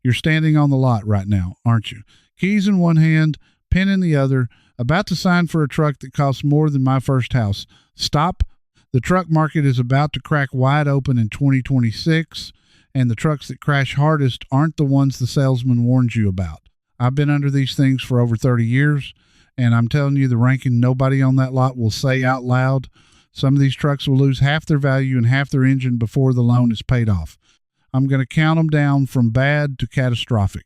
You're standing on the lot right now, aren't you? Keys in one hand, pen in the other, about to sign for a truck that costs more than my first house. Stop. The truck market is about to crack wide open in 2026, and the trucks that crash hardest aren't the ones the salesman warns you about. I've been under these things for over 30 years, and I'm telling you, the ranking nobody on that lot will say out loud. Some of these trucks will lose half their value and half their engine before the loan is paid off. I'm going to count them down from bad to catastrophic.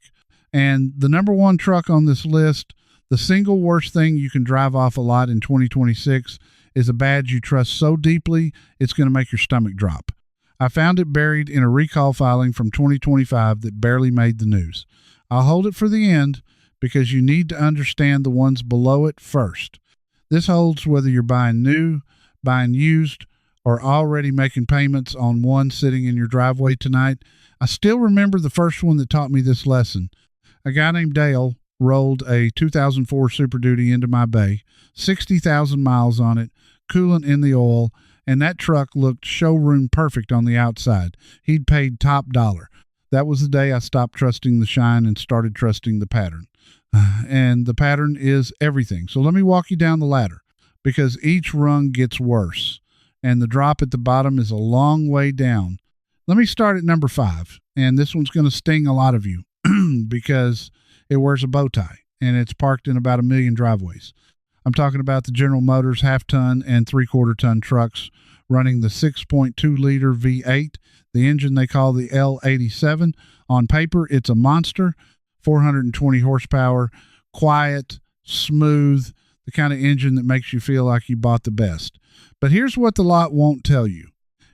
And the number one truck on this list, the single worst thing you can drive off a lot in 2026, is a badge you trust so deeply it's going to make your stomach drop. I found it buried in a recall filing from 2025 that barely made the news. I'll hold it for the end because you need to understand the ones below it first. This holds whether you're buying new, buying used, or already making payments on one sitting in your driveway tonight. I still remember the first one that taught me this lesson. A guy named Dale rolled a 2004 Super Duty into my bay, 60,000 miles on it, coolant in the oil, and that truck looked showroom perfect on the outside. He'd paid top dollar. That was the day I stopped trusting the shine and started trusting the pattern. And the pattern is everything. So let me walk you down the ladder, because each rung gets worse, and the drop at the bottom is a long way down. Let me start at number 5, and this one's going to sting a lot of you because it wears a bow tie, and it's parked in about 1 million driveways. I'm talking about the General Motors half-ton and three-quarter-ton trucks running the 6.2-liter V8, the engine they call the L87. On paper, it's a monster, 420 horsepower, quiet, smooth, the kind of engine that makes you feel like you bought the best. But here's what the lot won't tell you.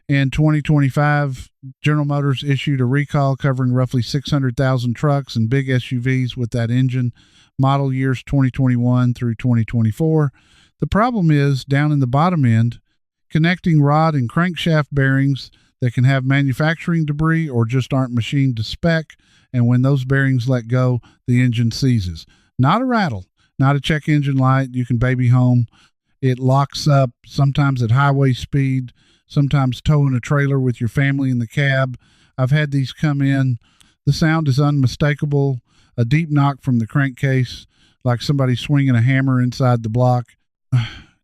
In 2025, General Motors issued a recall covering roughly 600,000 trucks and big SUVs with that engine, model years 2021 through 2024. The problem is, down in the bottom end, connecting rod and crankshaft bearings that can have manufacturing debris or just aren't machined to spec, and when those bearings let go, the engine seizes. Not a rattle, not a check engine light you can baby home. It locks up, sometimes at highway speed, sometimes towing a trailer with your family in the cab. I've had these come in. The sound is unmistakable, a deep knock from the crankcase, like somebody swinging a hammer inside the block.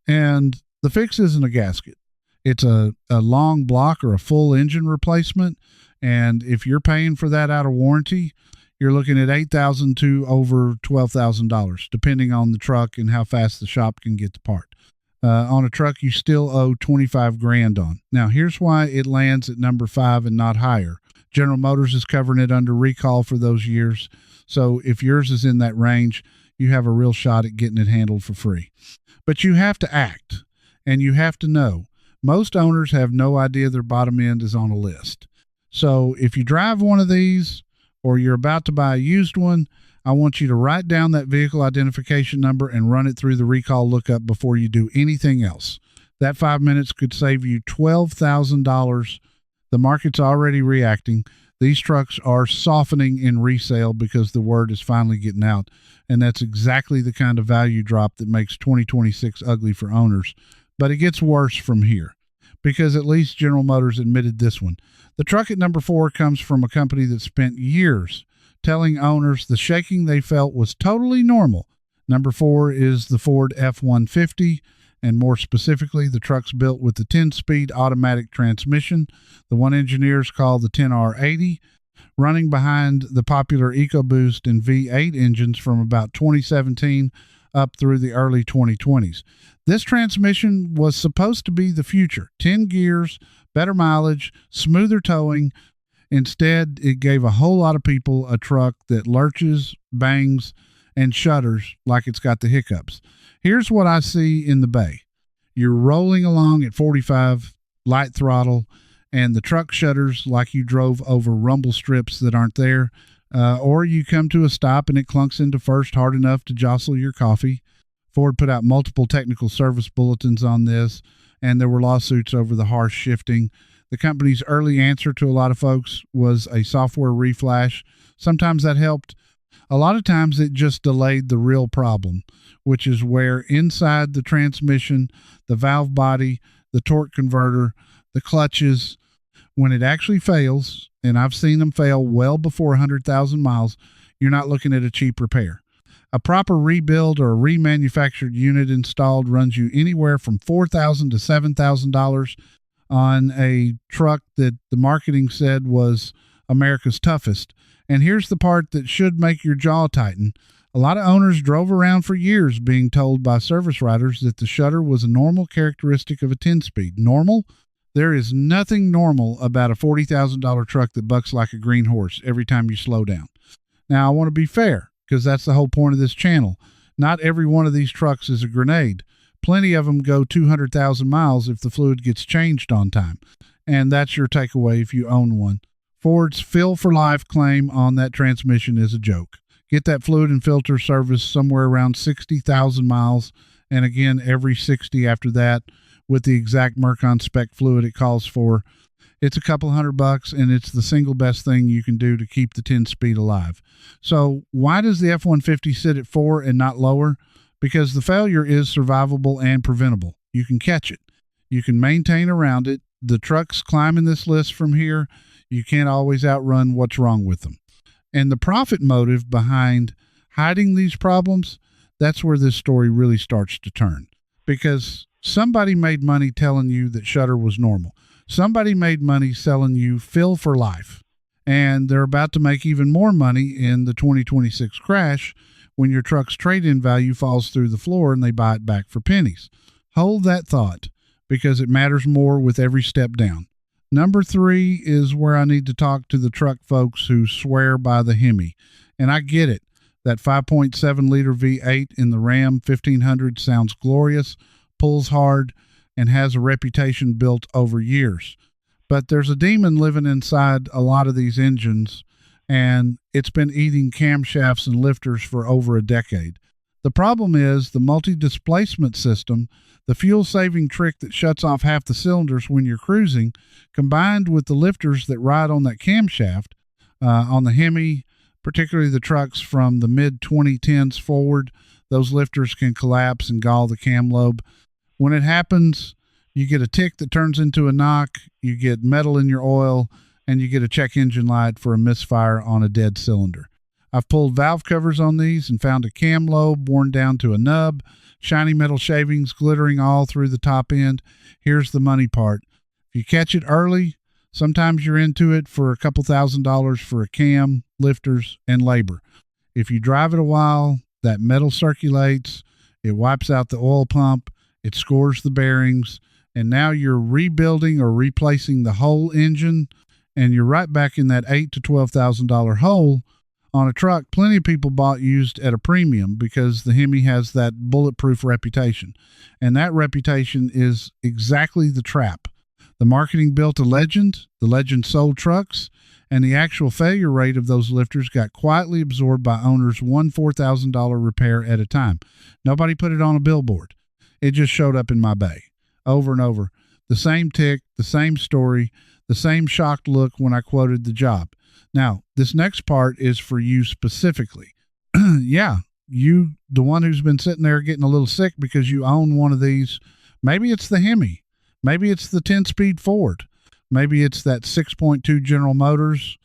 And the fix isn't a gasket. It's a long block or a full engine replacement. And if you're paying for that out of warranty, you're looking at $8,000 to over $12,000, depending on the truck and how fast the shop can get the part. On a truck you still owe $25,000 on. Now, here's why it lands at number 5 and not higher. General Motors is covering it under recall for those years. So if yours is in that range, you have a real shot at getting it handled for free. But you have to act, and you have to know. Most owners have no idea their bottom end is on a list. So if you drive one of these or you're about to buy a used one, I want you to write down that vehicle identification number and run it through the recall lookup before you do anything else. That 5 minutes could save you $12,000. The market's already reacting. These trucks are softening in resale because the word is finally getting out, and that's exactly the kind of value drop that makes 2026 ugly for owners. But it gets worse from here, because at least General Motors admitted this one. The truck at number 4 comes from a company that spent years telling owners the shaking they felt was totally normal. Number 4 is the Ford F-150, and more specifically, the truck's built with the 10-speed automatic transmission, the one engineers call the 10R80, running behind the popular EcoBoost and V8 engines from about 2017 up through the early 2020s. This transmission was supposed to be the future. 10 gears, better mileage, smoother towing. Instead, it gave a whole lot of people a truck that lurches, bangs, and shudders like it's got the hiccups. Here's what I see in the bay. You're rolling along at 45, light throttle, and the truck shudders like you drove over rumble strips that aren't there. Or you come to a stop and it clunks into first hard enough to jostle your coffee. Ford put out multiple technical service bulletins on this, and there were lawsuits over the harsh shifting. The company's early answer to a lot of folks was a software reflash. Sometimes that helped. A lot of times it just delayed the real problem, which is where inside the transmission, the valve body, the torque converter, the clutches, When it actually fails, and I've seen them fail well before 100,000 miles, you're not looking at a cheap repair. A proper rebuild or a remanufactured unit installed runs you anywhere from $4,000 to $7,000 on a truck that the marketing said was America's toughest. And here's the part that should make your jaw tighten. A lot of owners drove around for years being told by service writers that the shudder was a normal characteristic of a 10-speed. Normal? There is nothing normal about a $40,000 truck that bucks like a green horse every time you slow down. Now, I want to be fair, because that's the whole point of this channel. Not every one of these trucks is a grenade. Plenty of them go 200,000 miles if the fluid gets changed on time. And that's your takeaway if you own one. Ford's Fill for Life claim on that transmission is a joke. Get that fluid and filter service somewhere around 60,000 miles, and again every 60 after that with the exact Mercon spec fluid it calls for. It's a couple $100, and it's the single best thing you can do to keep the 10-speed alive. So why does the F-150 sit at 4 and not lower? Because the failure is survivable and preventable. You can catch it. You can maintain around it. The trucks climbing this list from here, you can't always outrun what's wrong with them. And the profit motive behind hiding these problems, that's where this story really starts to turn. Because somebody made money telling you that shudder was normal. Somebody made money selling you Fill for Life. And they're about to make even more money in the 2026 crash when your truck's trade-in value falls through the floor and they buy it back for pennies. Hold that thought, because it matters more with every step down. Number 3 is where I need to talk to the truck folks who swear by the Hemi. And I get it. That 5.7-liter V8 in the Ram 1500 sounds glorious, pulls hard, and has a reputation built over years. But there's a demon living inside a lot of these engines, and it's been eating camshafts and lifters for over a decade. The problem is the multi-displacement system, the fuel-saving trick that shuts off half the cylinders when you're cruising, combined with the lifters that ride on that camshaft, on the Hemi, particularly the trucks from the mid-2010s forward, those lifters can collapse and gall the cam lobe. When it happens, you get a tick that turns into a knock, you get metal in your oil, and you get a check engine light for a misfire on a dead cylinder. I've pulled valve covers on these and found a cam lobe worn down to a nub, shiny metal shavings glittering all through the top end. Here's the money part. If you catch it early, sometimes you're into it for a couple $1,000s for a cam, lifters, and labor. If you drive it a while, that metal circulates, it wipes out the oil pump, it scores the bearings, and now you're rebuilding or replacing the whole engine, and you're right back in that $8,000 to $12,000 hole on a truck plenty of people bought used at a premium, because the Hemi has that bulletproof reputation. And that reputation is exactly the trap. The marketing built a legend, the legend sold trucks, and the actual failure rate of those lifters got quietly absorbed by owners one $4,000 repair at a time. Nobody put it on a billboard. It just showed up in my bay over and over. The same tick, the same story, the same shocked look when I quoted the job. Now, this next part is for you specifically. Yeah, you, the one who's been sitting there getting a little sick because you own one of these. Maybe it's the Hemi. Maybe it's the 10-speed Ford. Maybe it's that 6.2 General Motors.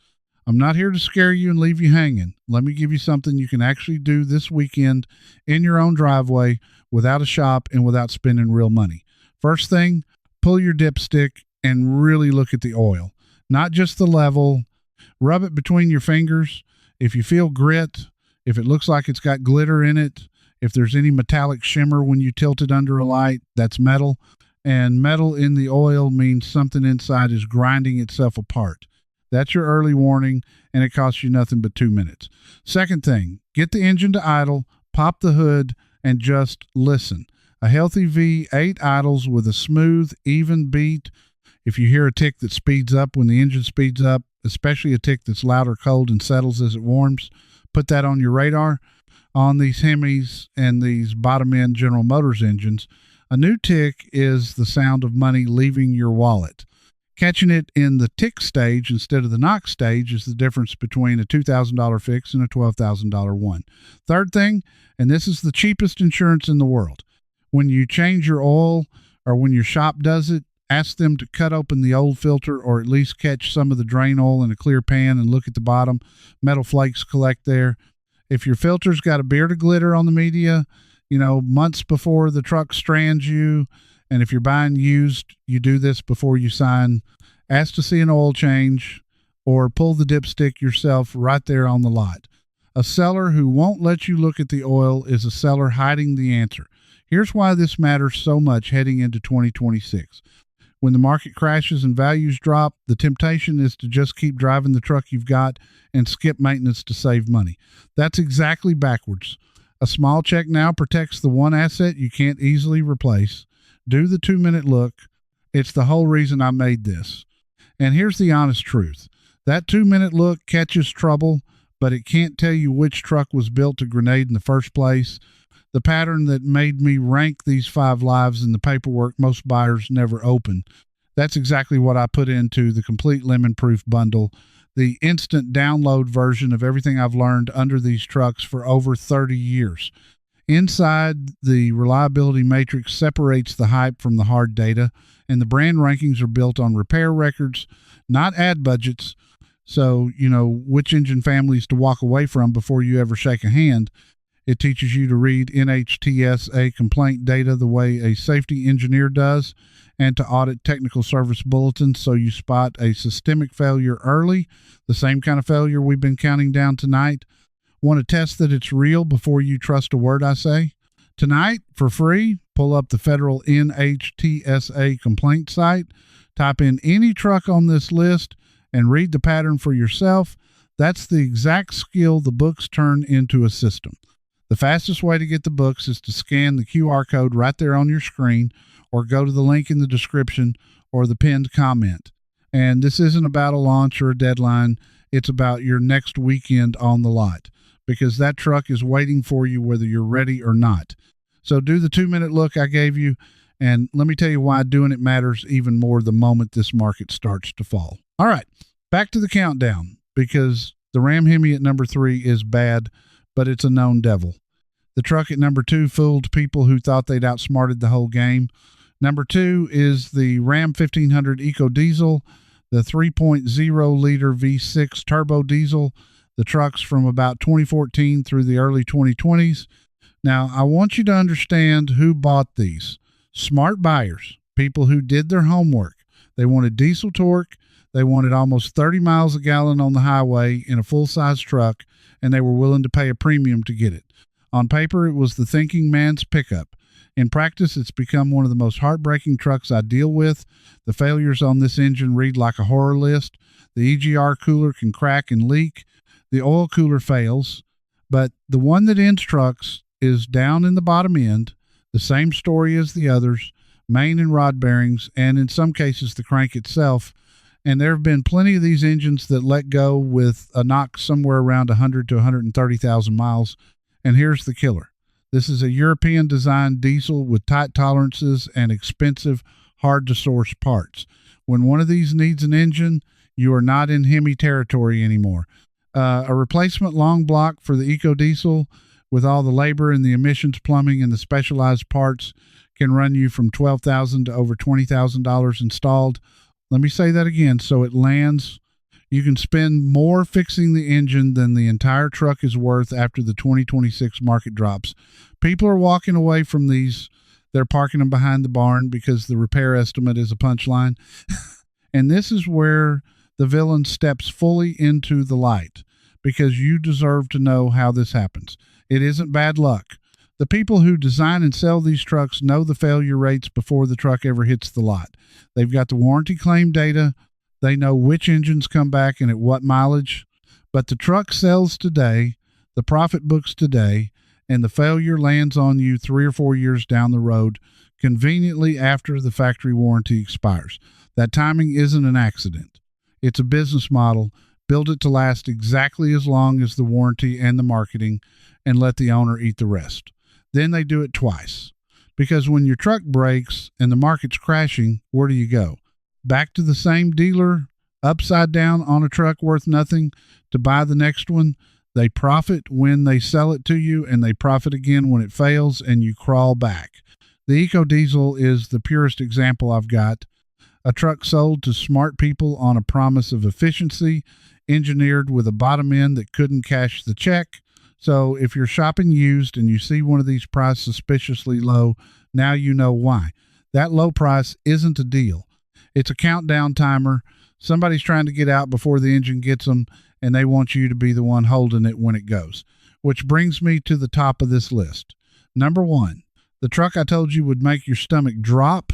I'm not here to scare you and leave you hanging. Let me give you something you can actually do this weekend in your own driveway without a shop and without spending real money. First thing, pull your dipstick and really look at the oil. Not just the level. Rub it between your fingers. If you feel grit, if it looks like it's got glitter in it, if there's any metallic shimmer when you tilt it under a light, that's metal. And metal in the oil means something inside is grinding itself apart. That's your early warning, and it costs you nothing but 2 minutes. Second thing, get the engine to idle, pop the hood, and just listen. A healthy V8 idles with a smooth, even beat. If you hear a tick that speeds up when the engine speeds up, especially a tick that's loud or cold and settles as it warms, put that on your radar. On these Hemis and these bottom-end General Motors engines, a new tick is the sound of money leaving your wallet. Catching it in the tick stage instead of the knock stage is the difference between a $2,000 fix and a $12,000 one. Third thing, and this is the cheapest insurance in the world. When you change your oil or when your shop does it, Ask them to cut open the old filter or at least catch some of the drain oil in a clear pan and look at the bottom. Metal flakes collect there. If your filter's got a beard of glitter on the media, months before the truck strands you, and if you're buying used, you do this before you sign, ask to see an oil change or pull the dipstick yourself right there on the lot. A seller who won't let you look at the oil is a seller hiding the answer. Here's why this matters so much heading into 2026. When the market crashes and values drop, the temptation is to just keep driving the truck you've got and skip maintenance to save money. That's exactly backwards. A small check now protects the one asset you can't easily replace. Do the 2-minute look. It's the whole reason I made this. And here's the honest truth. That 2-minute look catches trouble, but it can't tell you which truck was built to grenade in the first place. The pattern that made me rank these 5 lives in the paperwork most buyers never open. That's exactly what I put into the complete lemon-proof bundle, the instant download version of everything I've learned under these trucks for over 30 years. Inside, the reliability matrix separates the hype from the hard data, and the brand rankings are built on repair records, not ad budgets. So, which engine families to walk away from before you ever shake a hand. It teaches you to read NHTSA complaint data the way a safety engineer does and to audit technical service bulletins so you spot a systemic failure early, the same kind of failure we've been counting down tonight. Want to test that it's real before you trust a word I say? Tonight, for free, pull up the federal NHTSA complaint site, type in any truck on this list, and read the pattern for yourself. That's the exact skill the books turn into a system. The fastest way to get the books is to scan the QR code right there on your screen or go to the link in the description or the pinned comment. And this isn't about a launch or a deadline. It's about your next weekend on the lot because that truck is waiting for you whether you're ready or not. So do the 2-minute look I gave you, and let me tell you why doing it matters even more the moment this market starts to fall. All right, back to the countdown because the Ram Hemi at number 3 is bad, but it's a known devil. The truck at number 2 fooled people who thought they'd outsmarted the whole game. Number 2 is the Ram 1500 Eco Diesel, the 3.0 liter V6 turbo diesel. The truck's from about 2014 through the early 2020s. Now, I want you to understand who bought these. Smart buyers, people who did their homework. They wanted diesel torque. They wanted almost 30 miles a gallon on the highway in a full-size truck, and they were willing to pay a premium to get it. On paper, it was the thinking man's pickup. In practice, it's become one of the most heartbreaking trucks I deal with. The failures on this engine read like a horror list. The EGR cooler can crack and leak. The oil cooler fails. But the one that ends trucks is down in the bottom end, the same story as the others, main and rod bearings, and in some cases the crank itself. And there have been plenty of these engines that let go with a knock somewhere around 100 to 130,000 miles. And here's the killer. This is a European designed diesel with tight tolerances and expensive, hard to source parts. When one of these needs an engine, you are not in Hemi territory anymore. A replacement long block for the Eco Diesel with all the labor and the emissions plumbing and the specialized parts can run you from $12,000 to over $20,000 installed. Let me say that again so it lands. You can spend more fixing the engine than the entire truck is worth after the 2026 market drops. People are walking away from these. They're parking them behind the barn because the repair estimate is a punchline. And this is where the villain steps fully into the light because you deserve to know how this happens. It isn't bad luck. The people who design and sell these trucks know the failure rates before the truck ever hits the lot. They've got the warranty claim data. They know which engines come back and at what mileage. But the truck sells today, the profit books today, and the failure lands on you 3 or 4 years down the road, conveniently after the factory warranty expires. That timing isn't an accident. It's a business model. Build it to last exactly as long as the warranty and the marketing, and let the owner eat the rest. Then they do it twice. Because when your truck breaks and the market's crashing, where do you go? Back to the same dealer, upside down on a truck worth nothing to buy the next one. They profit when they sell it to you, and they profit again when it fails, and you crawl back. The Eco Diesel is the purest example I've got. A truck sold to smart people on a promise of efficiency, engineered with a bottom end that couldn't cash the check. So if you're shopping used and you see one of these priced suspiciously low, now you know why. That low price isn't a deal. It's a countdown timer. Somebody's trying to get out before the engine gets them, and they want you to be the one holding it when it goes. Which brings me to the top of this list. Number 1, the truck I told you would make your stomach drop,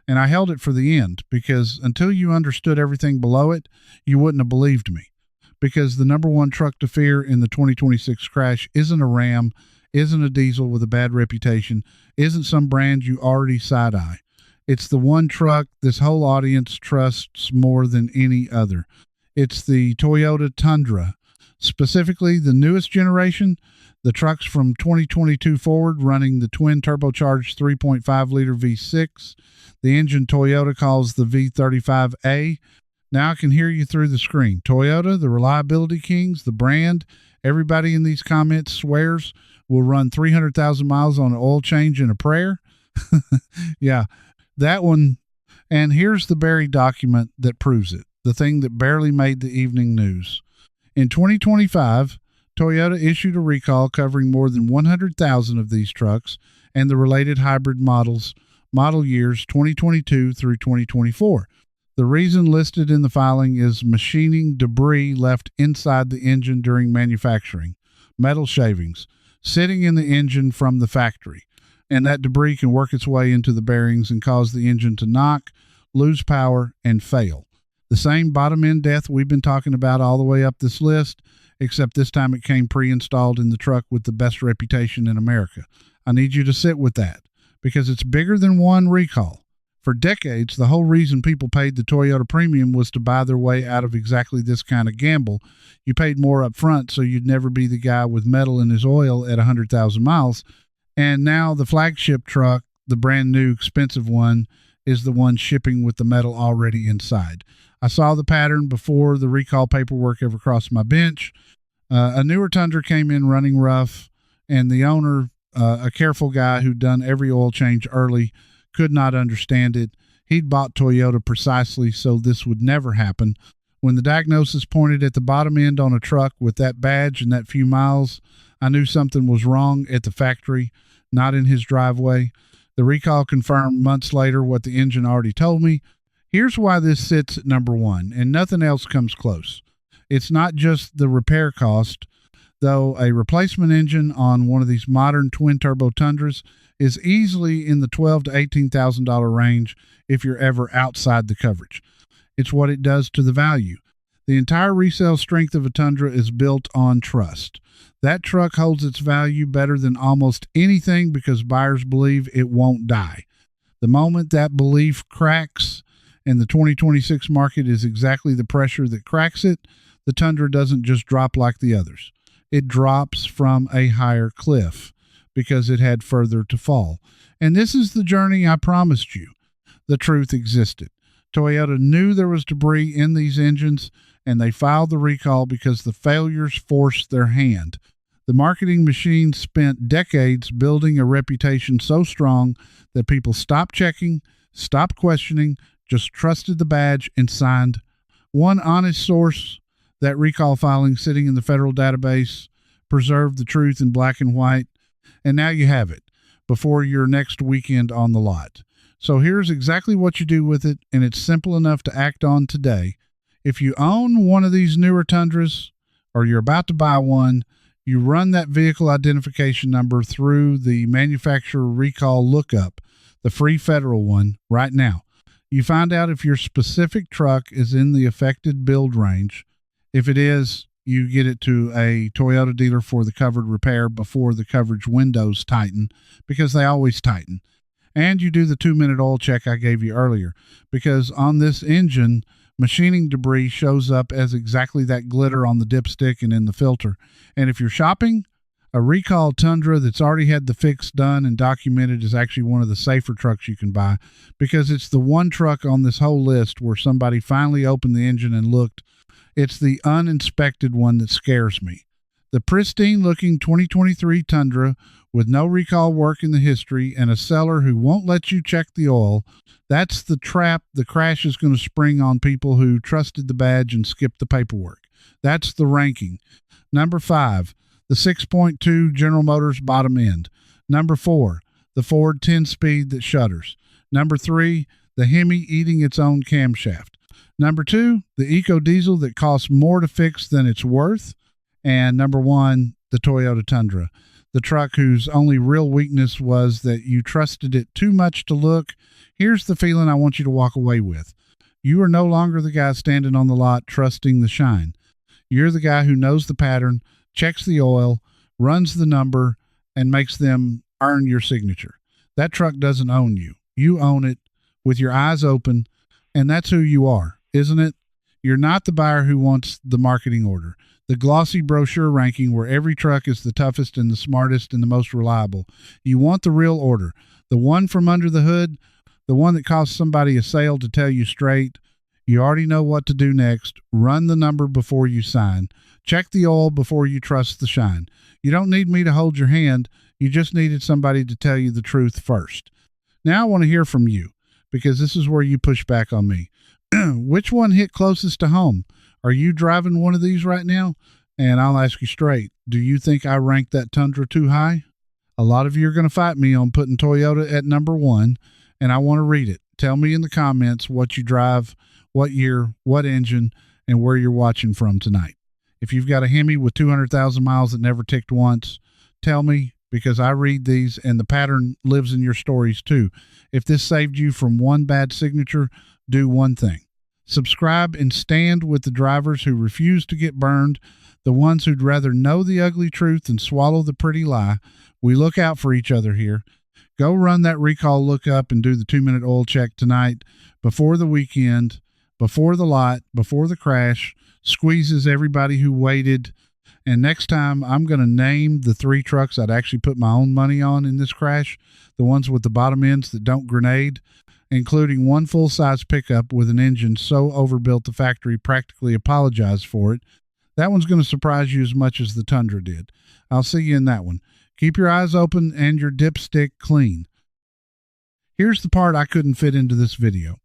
and I held it for the end because until you understood everything below it, you wouldn't have believed me. Because the number 1 truck to fear in the 2026 crash isn't a Ram, isn't a diesel with a bad reputation, isn't some brand you already side-eye. It's the one truck this whole audience trusts more than any other. It's the Toyota Tundra, specifically the newest generation, the trucks from 2022 forward running the twin turbocharged 3.5-liter V6, the engine Toyota calls the V35A. Now I can hear you through the screen. Toyota, the reliability kings, the brand, everybody in these comments swears will run 300,000 miles on an oil change and a prayer. Yeah, that one. And here's the buried document that proves it, the thing that barely made the evening news. In 2025, Toyota issued a recall covering more than 100,000 of these trucks and the related hybrid models, model years 2022 through 2024. The reason listed in the filing is machining debris left inside the engine during manufacturing, metal shavings, sitting in the engine from the factory, and that debris can work its way into the bearings and cause the engine to knock, lose power, and fail. The same bottom-end death we've been talking about all the way up this list, except this time it came pre-installed in the truck with the best reputation in America. I need you to sit with that, because it's bigger than one recall. For decades, the whole reason people paid the Toyota premium was to buy their way out of exactly this kind of gamble. You paid more up front so you'd never be the guy with metal in his oil at 100,000 miles. And now the flagship truck, the brand new expensive one, is the one shipping with the metal already inside. I saw the pattern before the recall paperwork ever crossed my bench. A newer Tundra came in running rough, and the owner, a careful guy who'd done every oil change early, could not understand it. He'd bought Toyota precisely so this would never happen. When the diagnosis pointed at the bottom end on a truck with that badge and that few miles, I knew something was wrong at the factory, not in his driveway. The recall confirmed months later what the engine already told me. Here's why this sits at number 1, and nothing else comes close. It's not just the repair cost, though a replacement engine on one of these modern twin-turbo Tundras is easily in the $12,000 to $18,000 range if you're ever outside the coverage. It's what it does to the value. The entire resale strength of a Tundra is built on trust. That truck holds its value better than almost anything because buyers believe it won't die. The moment that belief cracks, and the 2026 market is exactly the pressure that cracks it, the Tundra doesn't just drop like the others. It drops from a higher cliff because it had further to fall. And this is the journey I promised you. The truth existed. Toyota knew there was debris in these engines, and they filed the recall because the failures forced their hand. The marketing machine spent decades building a reputation so strong that people stopped checking, stopped questioning, just trusted the badge and signed. One honest source, that recall filing sitting in the federal database, preserved the truth in black and white, and now you have it before your next weekend on the lot. So here's exactly what you do with it, and it's simple enough to act on today. If you own one of these newer Tundras, or you're about to buy one, you run that vehicle identification number through the manufacturer recall lookup, the free federal one, right now. You find out if your specific truck is in the affected build range. If it is, you get it to a Toyota dealer for the covered repair before the coverage windows tighten, because they always tighten. And you do the 2-minute oil check I gave you earlier, because on this engine, machining debris shows up as exactly that glitter on the dipstick and in the filter. And if you're shopping, a recall Tundra that's already had the fix done and documented is actually one of the safer trucks you can buy, because it's the one truck on this whole list where somebody finally opened the engine and looked. It's the uninspected one that scares me. The pristine-looking 2023 Tundra with no recall work in the history and a seller who won't let you check the oil, that's the trap the crash is going to spring on people who trusted the badge and skipped the paperwork. That's the ranking. Number 5, the 6.2 General Motors bottom end. Number 4, the Ford 10-speed that shudders. Number 3, the Hemi eating its own camshaft. Number 2, the Eco Diesel that costs more to fix than it's worth. And number 1, the Toyota Tundra, the truck whose only real weakness was that you trusted it too much to look. Here's the feeling I want you to walk away with. You are no longer the guy standing on the lot trusting the shine. You're the guy who knows the pattern, checks the oil, runs the number, and makes them earn your signature. That truck doesn't own you. You own it with your eyes open, and that's who you are, isn't it? You're not the buyer who wants the marketing order, the glossy brochure ranking where every truck is the toughest and the smartest and the most reliable. You want the real order, the one from under the hood, the one that costs somebody a sale to tell you straight. You already know what to do next. Run the number before you sign. Check the oil before you trust the shine. You don't need me to hold your hand. You just needed somebody to tell you the truth first. Now I want to hear from you, because this is where you push back on me. Which one hit closest to home? Are you driving one of these right now? And I'll ask you straight, do you think I ranked that Tundra too high? A lot of you are going to fight me on putting Toyota at number 1, and I want to read it. Tell me in the comments what you drive, what year, what engine, and where you're watching from tonight. If you've got a Hemi with 200,000 miles that never ticked once, tell me, because I read these and the pattern lives in your stories too. If this saved you from one bad signature, do one thing. Subscribe and stand with the drivers who refuse to get burned, the ones who'd rather know the ugly truth than swallow the pretty lie. We look out for each other here. Go run that recall lookup and do the 2-minute oil check tonight, before the weekend, before the lot, before the crash, squeezes everybody who waited. And next time, I'm going to name the 3 trucks I'd actually put my own money on in this crash, the ones with the bottom ends that don't grenade, including one full-size pickup with an engine so overbuilt the factory practically apologized for it. That one's going to surprise you as much as the Tundra did. I'll see you in that one. Keep your eyes open and your dipstick clean. Here's the part I couldn't fit into this video.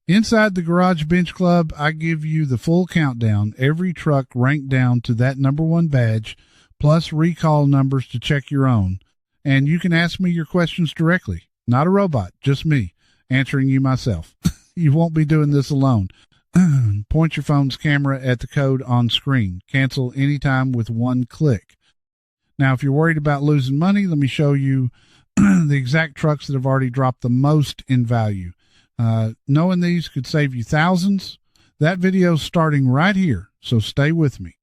Inside the Garage Bench Club, I give you the full countdown, every truck ranked down to that number 1 badge, plus recall numbers to check your own. And you can ask me your questions directly. Not a robot, just me, answering you myself. You won't be doing this alone. Point your phone's camera at the code on screen. Cancel anytime with one click. Now, if you're worried about losing money, let me show you the exact trucks that have already dropped the most in value. Knowing these could save you thousands. That video's starting right here, so stay with me.